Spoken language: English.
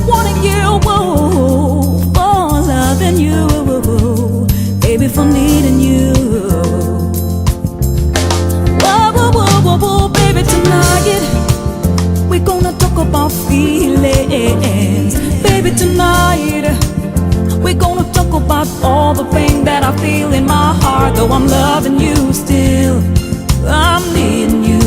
wanting you, for loving you, baby, for needing you. Baby, tonight we're gonna talk about feelings. Baby, tonight we're gonna talk about all the pain that I feel in my heart. Though I'm loving you still, I'm needing you.